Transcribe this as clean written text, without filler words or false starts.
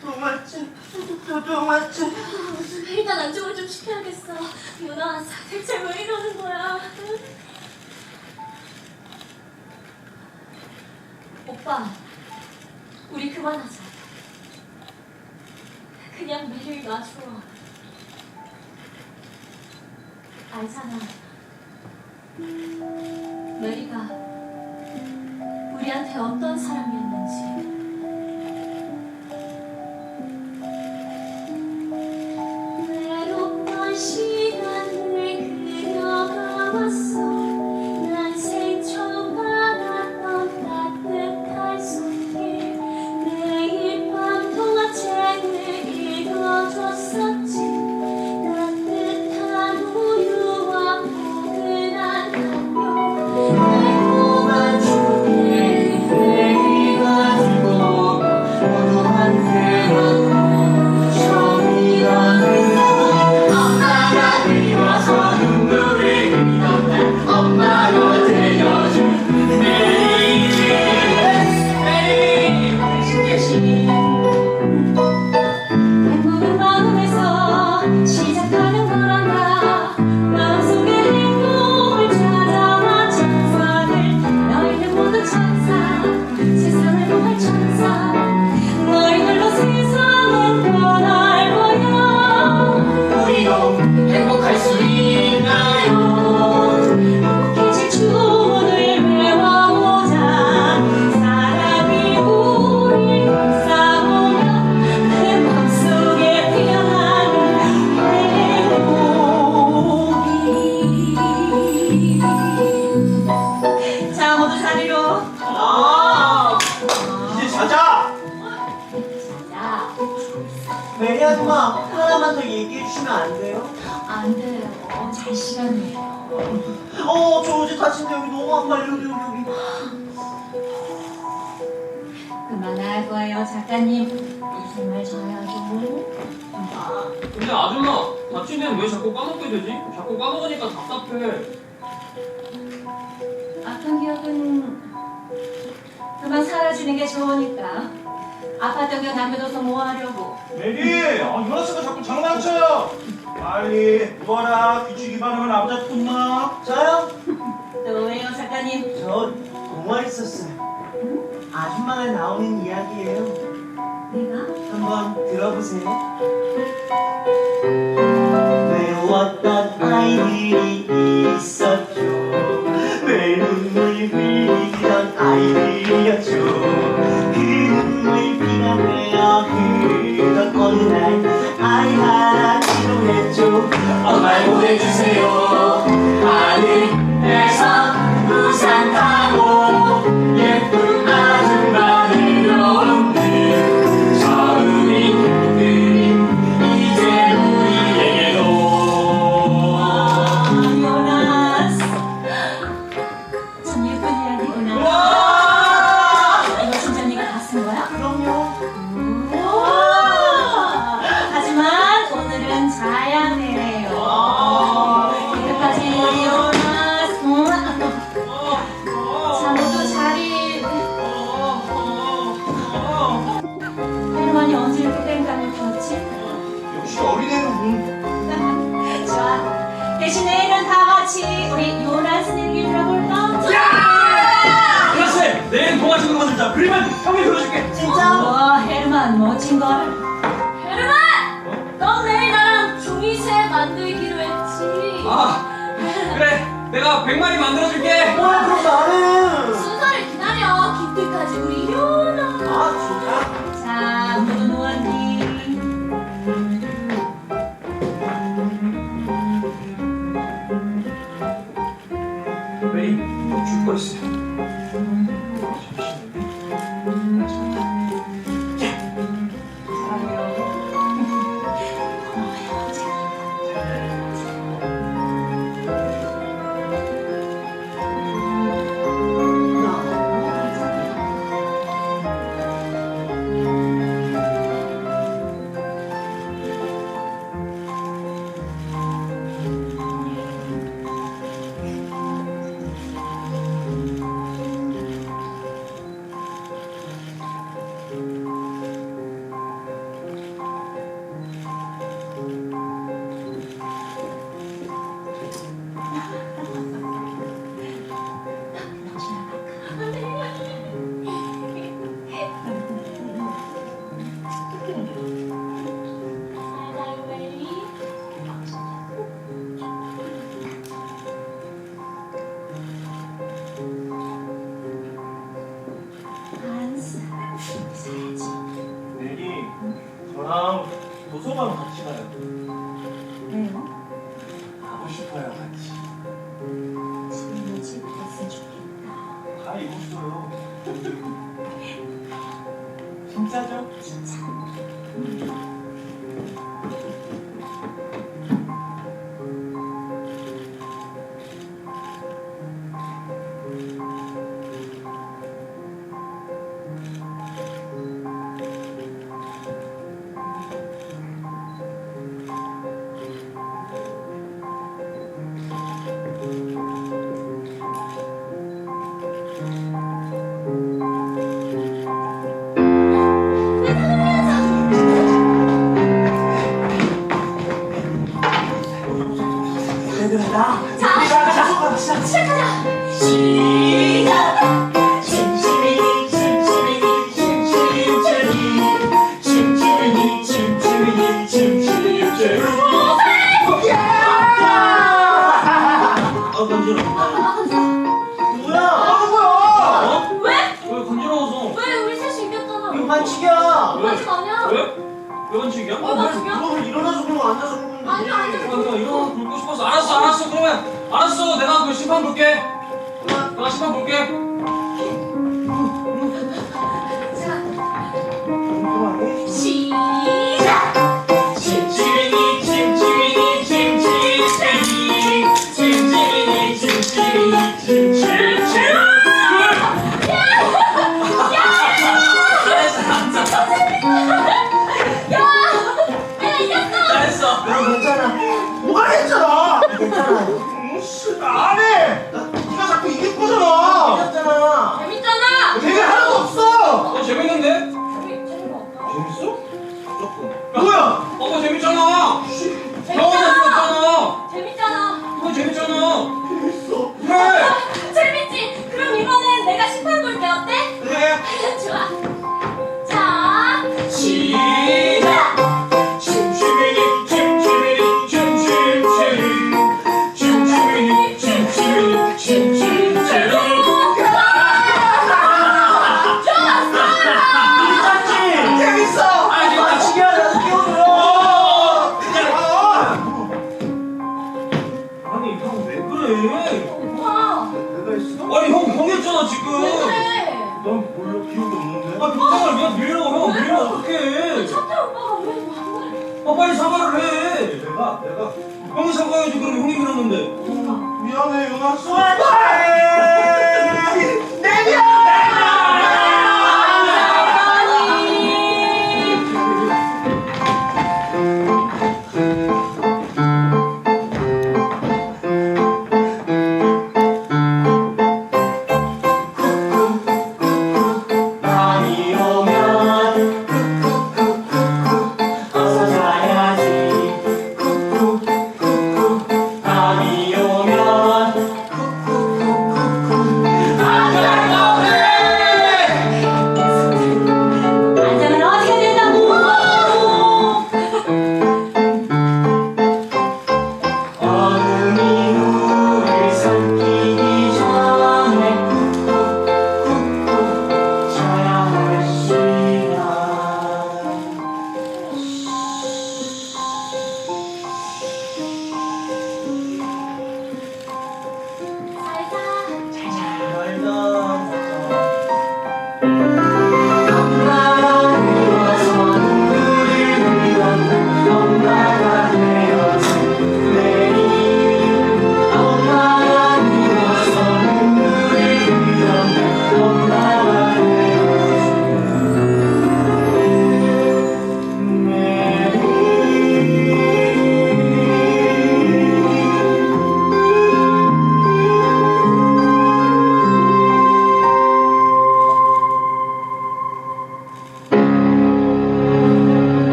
도마진. 일단 안정을 좀 시켜야겠어. 유나, 대체 왜 이러는 거야? 오빠, 우리 그만하자. 그냥 매일 놔줘. 알잖아. 메리가 우리한테 어떤 사람이었는지. 외롭던 시간을 그려가봤어. 난 생처음 받았던 따뜻한 손길. 매일 밤 동화책을 읽어줬었지. 따뜻한 우유와 포근한 담요. 달콤한 추억을 매일 가지고 모두 함께하고 처음이라는 엄마가 그리워서 눈물을 흘리던 날 엄마가 되어준 메리지. 메리 당신 행복은 마음에서 시작하는 거란다. 마음속에 행복을 찾아와 천사들. 너희는 모두 천사, 세상을 보할 천사. 너희들로 세상은 변할 거야. 우리도 행복할 수 있나요? 행복해질 주문을 외워보자. 사랑이 우릴 감싸보며 내 맘속에 피어나는 행복이. 자, 모두 자리로. 이제 자자. 자, 메리 아줌마, 하나만 더 얘기해 주시면 안 돼요? 안 돼요. 잘 시간이에요. 저 어제 다친데 여기 너무 아파요. 여기. 그만할 거예요, 작가님. 이승을 져야죠. 근데 아줌마, 다치면 왜 자꾸 까먹게 되지? 자꾸 까먹으니까 답답해. 아픈 기억은 그만 사라지는 게 좋으니까. 아팠던 기억 남겨둬서 뭐 하려고. 메리! 유나스가 자꾸 장난쳐요! 빨리 누워라. 규칙 위반하면 아버지 혼나. 저요? 또 왜요, 작가님? 저 동화를 썼어요. 아줌마가 나오는 이야기예요. 내가? 한번 들어보세요. 외로웠던 아이들이 있었죠. 매일 눈물 흘리던 아이들이었죠. 그 눈물 비가 되어 흐르던 어느 날 아이 하나 기도했죠. 엄마 보내주세요. 하늘에서 우산 타고 예쁜 아줌마 들려오는 처음이 그림 이제 우리에게도. 요나스. 참 예쁜 이야기구나. 와! 이거 진짜 네가 다 쓴 거야? 그럼요. 하지만 오늘은 자야 돼요. 이때까지 요나스. 자, 모두 자리. 헬만이 언제 이렇게 땡깡을 폈지? 역시 어린애는 좋아. 대신에는 다 같이 우리 요나스 얘기 들어볼까? 그렇지! 내일 동화책으로 만들자. 그림은 형이 그려줄게. 진짜? 헤르만 멋진 걸. 헤르만! 너 내일 나랑 종이새 만들기로 했지. 그래. 내가 100마리 만들어줄게. 뭐야, 그럼 나는. 순서를 기다려. 그때까지 우리 요나. 좋다. 자, 모두 누웠니? 메리, 줄 거 있어. 살아야지. 내일이 저랑 도서관 같이 가요. 왜요? 가고 싶어요, 같이. 지금 며칠부터 했으면 좋겠다. 다 입었어요. 진짜죠? 진짜. 얘들아, 자, 시작하자. 시작. 침침이니 침침이니 침침쟁이 침침이니 침침이니 침침쟁이 간지러워. 뭐야? 어? 왜? 왜 간지러워서? 왜 우리 셋이 이겼잖아. 이거 반칙이야. 왜? 아직 아니야. 왜? 왜 반칙이야? 반칙이야? 그러면 일어나서 그러고 앉아서 그러면 되지. 아니야, 앉아서. 내가 이거 긁고 싶어서. 알았어 그러면 알았어 내가 그 심판 볼게. 내가 심판 볼게. 자, 궁금하네. 시작. 침침이니 침침이니 침침쟁이 침침이니 침침이니 침침쟁이. 내가 이겼어. 잘했어. 그럼 괜찮아. 뭐가 했잖아. 괜찮아. 씨, 안 해. 네가 자꾸 이길 거잖아. 이겼잖아. 재밌잖아. 되게 하나도 없어. 재밌는데? 재미가 없다. 재밌어? 조금. 뭐야? 그거 재밌잖아. 재밌잖아. 재밌잖아. 재밌잖아. 그거 재밌잖아. 재밌어. 그래. 재밌지? 그럼 이번엔 내가 심판 볼게 어때? 그래. 좋아. 자, 시작. 침침이니 침침이니 침침쟁이 침침이니 침침이니 침침쟁이. 이겼지? 재밌어. 아 지금 반칙이야. 나도 끼워줘. 아니 형 왜 그래? 와, 내가 했어? 아니 형 형이었잖아 지금. 왜 그래? 난 몰라 기억이 없는데. 아 빈장을 그냥 밀려고 형 밀면 어떡해? 차태 오빠가 왜 말을? 아 빨리 사과를 해. 내가 형이 사과해야지 그럼 형이 밀었는데. 그러니까. 미안해 윤아. 수고하셨어요.